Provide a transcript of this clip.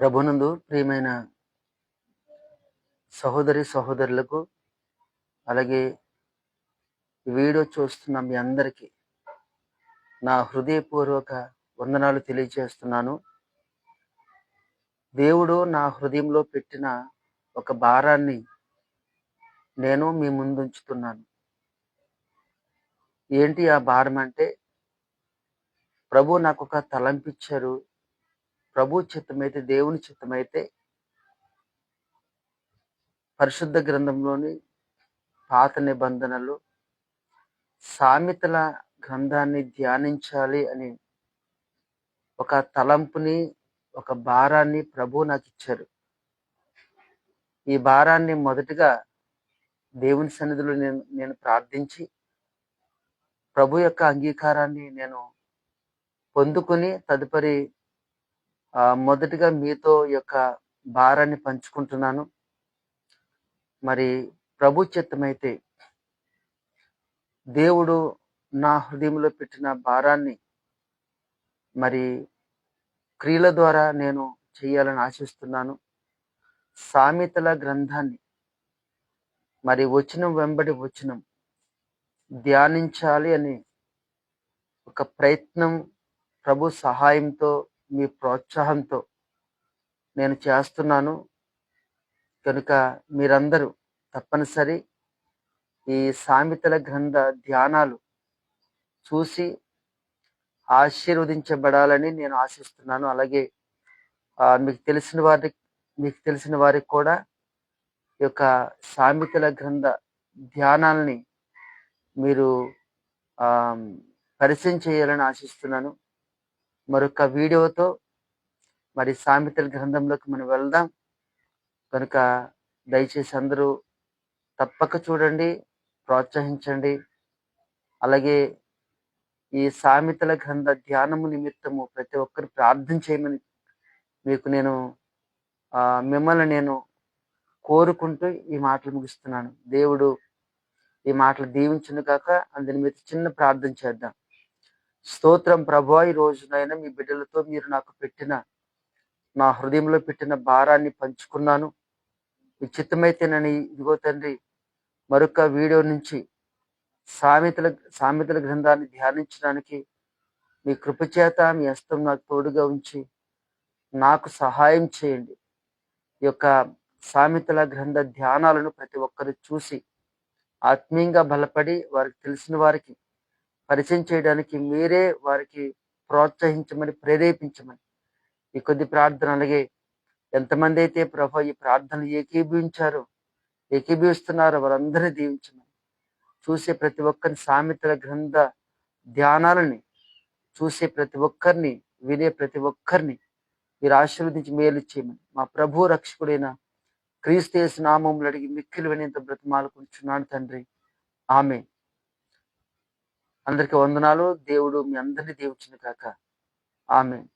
ప్రభునందు ప్రియమైన సహోదరి సహోదరులకు, అలాగే ఈ వీడియో చూస్తున్న మీ అందరికీ నా హృదయపూర్వక వందనాలు తెలియజేస్తున్నాను. దేవుడు నా హృదయంలో పెట్టిన ఒక భారాన్ని నేను మీ ముందుంచుతున్నాను. ఏంటి ఆ భారం అంటే, ప్రభు నాకు ఒక తలంపిచ్చారు. ప్రభు చిత్తమైతే, దేవుని చిత్తమైతే పరిశుద్ధ గ్రంథంలోని పాత నిబంధనలు సామెతల గ్రంథాన్ని ధ్యానించాలి అని ఒక తలంపుని, ఒక భారాన్ని ప్రభు నాకు ఇచ్చారు. ఈ భారాన్ని మొదటిగా దేవుని సన్నిధిలో నేను ప్రార్థించి ప్రభు యొక్క అంగీకారాన్ని నేను పొందుకుని తదుపరి మొదటిగా మీతో యొక్క భారాన్ని పంచుకుంటున్నాను. మరి ప్రభు చిత్తమైతే దేవుడు నా హృదయంలో పెట్టిన భారాన్ని మరి క్రియల ద్వారా నేను చేయాలని ఆశిస్తున్నాను. సామెతల గ్రంథాన్ని మరి వచనం వెంబడి వచనం ధ్యానించాలి అని ఒక ప్రయత్నం ప్రభు సహాయంతో, మీ ప్రోత్సాహంతో నేను చేస్తున్నాను. కనుక మీరందరూ తప్పనిసరి ఈ సామెతల గ్రంథ ధ్యానాలు చూసి ఆశీర్వదించబడాలని నేను ఆశిస్తున్నాను. అలాగే మీకు తెలిసిన వారికి కూడా ఈ యొక్క సామెతల గ్రంథ ధ్యానాల్ని మీరు పరిచయం చేయాలని ఆశిస్తున్నాను. మరొక వీడియోతో మరి సామెతల గ్రంథంలోకి మనం వెళ్దాం. కనుక దయచేసి అందరూ తప్పక చూడండి, ప్రోత్సహించండి. అలాగే ఈ సామెతల గ్రంథ ధ్యానము నిమిత్తము ప్రతి ఒక్కరు ప్రార్థన చేయమని మిమ్మల్ని నేను కోరుకుంటూ ఈ మాటలు ముగిస్తున్నాను. దేవుడు ఈ మాటలు దీవించును గాక. అందుని మీద చిన్న ప్రార్థన చేద్దాం. స్తోత్రం ప్రభువా, ఈ రోజునైనా మీ బిడ్డలతో మీరు నాకు నా హృదయంలో పెట్టిన భారాన్ని పంచుకున్నాను. మీ చిత్తమైతే నన్ను ఇదిగో తండ్రి మరొక వీడియో నుంచి సామెతల గ్రంథాన్ని ధ్యానించడానికి మీ కృపచేత మీ హస్తం నాకు తోడుగా ఉంచి నాకు సహాయం చేయండి. ఈ యొక్క సామెతల గ్రంథ ధ్యానాలను ప్రతి ఒక్కరు చూసి ఆత్మీయంగా బలపడి వారికి తెలిసిన వారికి పరిచయం చేయడానికి మీరే వారికి ప్రోత్సహించమని, ప్రేరేపించమని ఈ కొద్ది ప్రార్థన, అలాగే ఎంతమంది అయితే ప్రభు ఈ ప్రార్థనలు ఏకీభవిస్తున్నారో వారందరినీ దీవించమని, చూసే ప్రతి ఒక్కరిని సామెతల గ్రంథ ధ్యానాలని చూసే ప్రతి ఒక్కరిని, వినే ప్రతి ఒక్కరిని మీరు ఆశీర్వదించి మేలు చేయమని మా ప్రభు రక్షకుడైన క్రీస్తు యేసు నామములో అడిగి మిక్కిలి వినేంత బ్రతిమాలుకుంటున్నాను తండ్రి. ఆమేన్. అందరికీ వందనాలు. దేవుడు మీ అందరినీ దీవించును గాక. ఆమేన్.